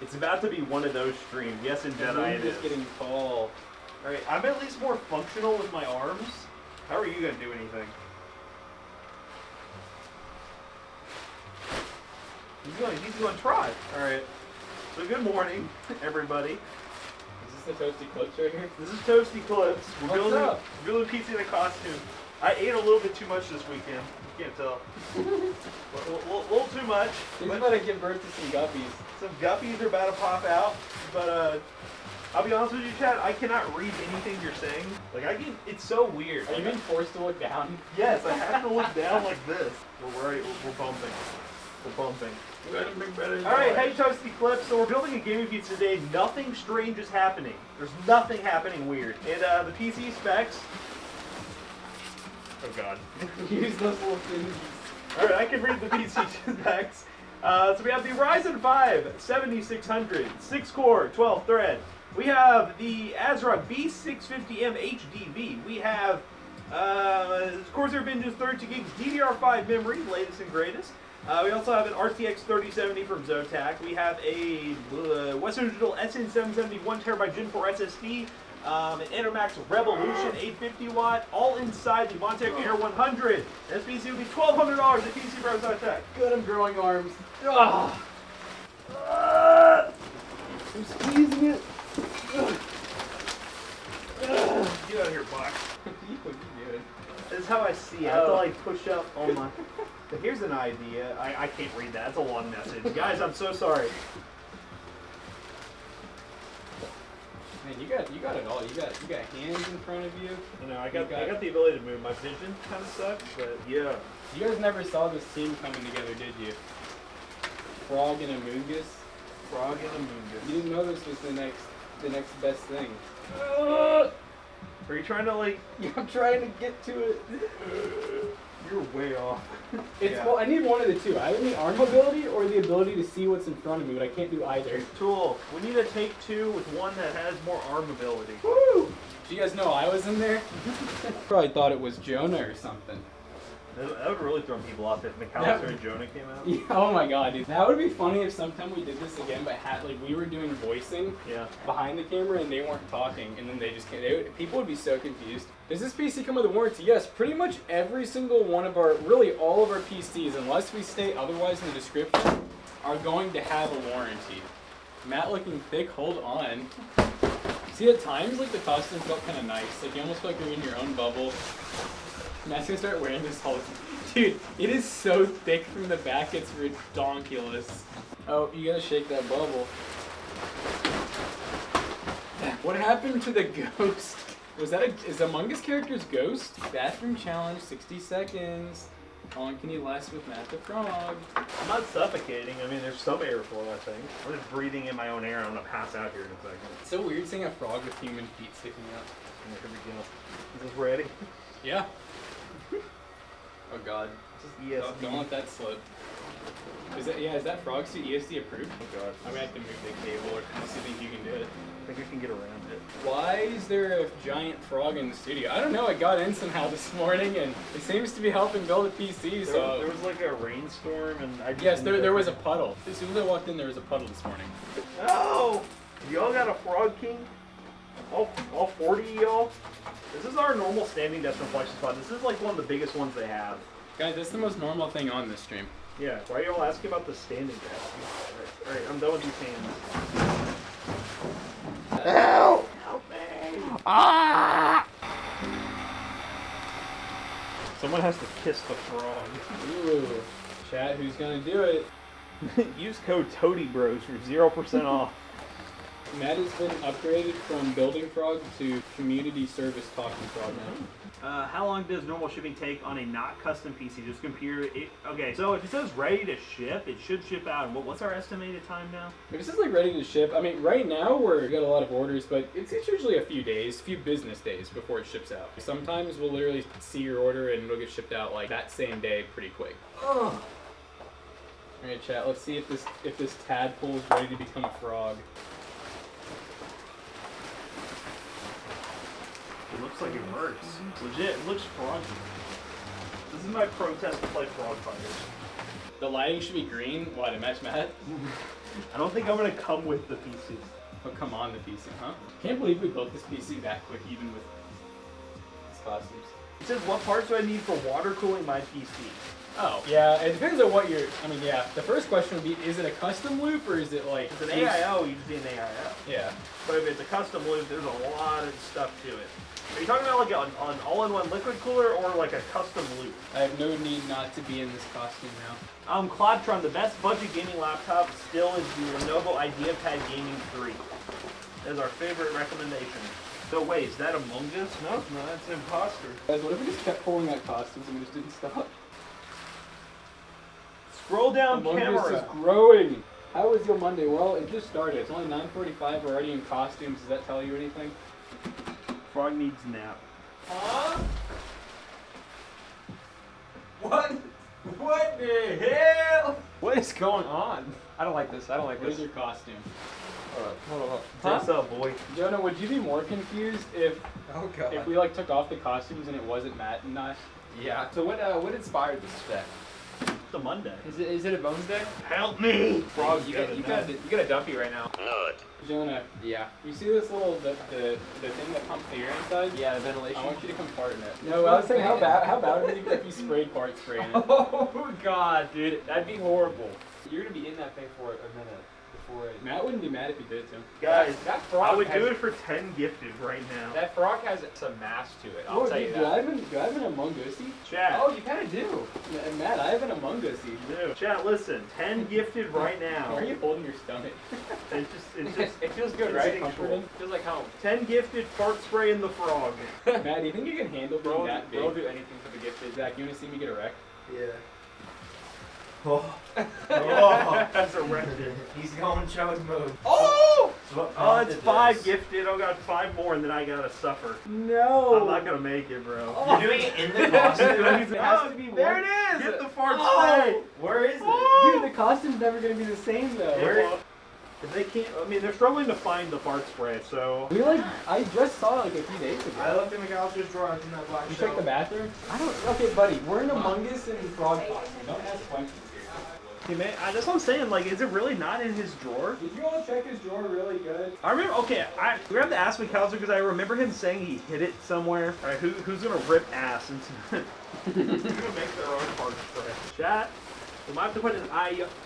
It's about to be one of those streams. Yes, in Jedi it is. Getting tall. Alright, I'm at least more functional with my arms. How are you going to do anything? He's going to try. Alright. So good morning, everybody. Is this the Toasty Clips right here? This is Toasty Clips. We're building PC in a costume. I ate a little bit too much this weekend. You can't tell. a little too much. He's about to give birth to some guppies. Some guppies are about to pop out. But I'll be honest with you, Chad, I cannot read anything you're saying. Like, it's so weird. Are you being forced to look down? Yes, I have to look down like this. We're bumping. We're bumping. Alright, hey Toasty Clips. So we're building a gaming PC today. Nothing strange is happening. There's nothing happening weird. And the PC specs. Oh god. Use those little things. Alright, I can read the PC specs. So we have the Ryzen 5 7600, 6-core, 12-thread. We have the ASRock B650M HDV. We have Corsair Vengeance 32 gigs DDR5 memory, latest and greatest. We also have an RTX 3070 from Zotac. We have a Western Digital SN770 1TB Gen 4 SSD. An Enermax Revolution 850 watt, all inside the Montec Air 100. This PC will be $1,200 at PC Bros Tech. Good, I'm growing arms. I'm squeezing it. Get out of here, box. What are you doing? This is how I see it. I have to like push up on my. But here's an idea. I can't read that. It's a long message, guys. I'm so sorry. Man, you got it all. You got hands in front of you. You know, I got the ability to move. My vision kind of sucks, but yeah. You guys never saw this team coming together, did you? Frog and Amoongus. Frog and Amoongus. You didn't know this was the next best thing. Are you trying to like? I'm trying to get to it. You're way off. Well, I need one of the two. I need arm mobility or the ability to see what's in front of me, but I can't do either. Tool. We need to take two with one that has more arm ability. Woo! Do you guys know I was in there? Probably thought it was Jonah or something. That would really throw people off if McAllister and Jonah came out. Yeah, oh my god, dude. That would be funny if sometime we did this again, but we were doing voicing behind the camera and they weren't talking, and then they just came. People would be so confused. Does this PC come with a warranty? Yes, pretty much every single one of really all of our PCs, unless we state otherwise in the description, are going to have a warranty. Matt looking thick, hold on. See, at times, like, the costume felt kind of nice. Like, you almost feel like you're in your own bubble. Matt's gonna start wearing this whole. Dude, it is so thick from the back, it's redonkulous. Oh, you gotta shake that bubble. What happened to the ghost? Is Among Us character's ghost? Bathroom challenge, 60 seconds. How long can you last with Matt the Frog? I'm not suffocating. I mean, there's some airflow, I think. I'm just breathing in my own air. I'm gonna pass out here in a second. It's so weird seeing a frog with human feet sticking out. Here we go. Is this ready? Yeah. Oh god. Just ESD. Don't let that slip. Is that frog suit ESD approved? Oh god. I'm gonna have to move the cable, or unless you think you can do it. I think I can get around it. Why is there a giant frog in the studio? I don't know, I got in somehow this morning and it seems to be helping build a PC, so... There was like a rainstorm and I just... Yes, there was a puddle. As soon as I walked in, there was a puddle this morning. Oh! Y'all got a Frog King? All 40 of y'all? This is our normal standing desk reflection spot. This is like one of the biggest ones they have. Guys, that's the most normal thing on this stream. Yeah, why are y'all asking about the standing desk? Alright, I'm done with these hands. Help! Help me! Ah! Someone has to kiss the frog. Ooh. Chat, who's gonna do it? Use code TOADYBROS for 0% off. Matt has been upgraded from Building Frog to Community Service Talking Frog now. How long does normal shipping take on a not custom PC? Just computer it. Okay, so if it says ready to ship, it should ship out. And what's our estimated time now? If it says like ready to ship, I mean, right now we got a lot of orders, but it's usually a few business days before it ships out. Sometimes we'll literally see your order and it'll get shipped out like that same day, pretty quick. Oh. All right, chat. Let's see if this tadpole is ready to become a frog. It looks like it works. Legit, it looks froggy. This is my protest to play Frog Fighters. The lighting should be green. Why, to match Matt? I don't think I'm gonna come with the PC. Oh, come on, the PC, huh? Can't believe we built this PC that quick, even with its costumes. It says, what parts do I need for water cooling my PC? Oh. Yeah, it depends on what you're... I mean, yeah. The first question would be, is it a custom loop, or is it like... If it's an AIO, you just need an AIO. Yeah. But if it's a custom loop, there's a lot of stuff to it. Are you talking about like an all-in-one liquid cooler or like a custom loop? I have no need not to be in this costume now. Quadtron, the best budget gaming laptop still is the Lenovo IdeaPad Gaming 3. That is our favorite recommendation. So wait, is that Among Us? No, that's an imposter. Guys, what if we just kept pulling out costumes and we just didn't stop? Scroll down Among camera. Us is growing. How was your Monday? Well, it just started. It's only 9:45. We're already in costumes. Does that tell you anything? Frog needs nap. Huh? What? What the hell? What is going on? I don't like this. I don't like What is this. your costume? Hold on. What's up, boy? Jonah, would you be more confused if Oh god. we like took off the costumes and it wasn't Matt and I? Yeah. So what inspired this spec? It's a Monday. Is it a Bones Day? Help me! Frog, you got a dumpy right now. Jonah, Yeah. you see this little the thing that pumps the air inside? Yeah, the ventilation. I want you to come fart in it. No, I was saying how bad would it be if you sprayed fart spray in it? Oh god, dude, that'd be horrible. You're gonna be in that thing for a minute before it. Matt wouldn't be mad if you did too. Guys, that frog I would has, do it for 10 gifted right now. That frog has some mass to it. I'll Oh, tell dude, you do I that. have an Among Us-y? Chat. Oh, you kind of do. Matt, I have an Among Us-y. No. Chat, listen. 10 gifted right now. Why are you holding your stomach? It's just It feels good, It's right? comforting. Feels like home. 10 gifted fart spray in the frog. Matt, do you think you can handle being Bro, that big? bro, do anything for the gifted. Zach, you want to see me get a wreck? Yeah. Oh, that's erected. He's going chug mode. Oh! Oh, it's 5 gifted. I got 5 more, and then I gotta suffer. No. I'm not gonna make it, bro. You're doing it in the costume? It has to be There one. it is! Get the fart Oh! spray. Where is it? Dude, the costume's never gonna be the same though. Well, if they can't, I mean, they're struggling to find the fart spray, so. I just saw it like a few days ago. I looked in McAllister's drawer in that black You shelf. checked the bathroom? I don't. Okay, buddy, we're in Among Us and frog costume. Don't ask questions here. Hey, man, that's what I'm saying. Like, is it really not in his drawer? Did you all check his drawer really good? I remember. Okay, we have to ask McAllister because I remember him saying he hid it somewhere. All right, who's gonna rip ass into? Who's gonna make their own fart spray? Chat. We might have to put an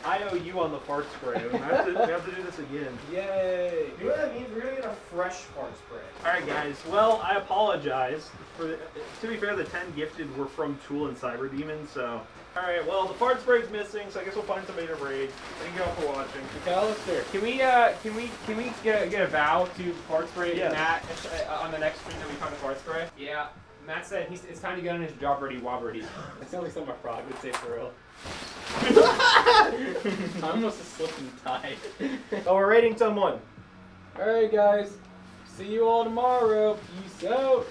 IOU on the fart spray. We have to do this again. Yay! You know what that means? We're gonna get a fresh fart spray. All right, guys. Well, I apologize. To be fair, the 10 gifted were from Tool and Cyber Demon, so. All right. Well, the fart spray's missing, so I guess we'll find somebody to raid. Thank you all for watching. McAllister. Can we get a vow to fart spray Yes. Matt on the next stream that we find the fart spray? Yeah. Matt said it's time to get on his job ready, wobberty. That sounds like something a frog would say for real. I almost slipped and died. Oh, we're rating someone. Alright, guys. See you all tomorrow. Peace out.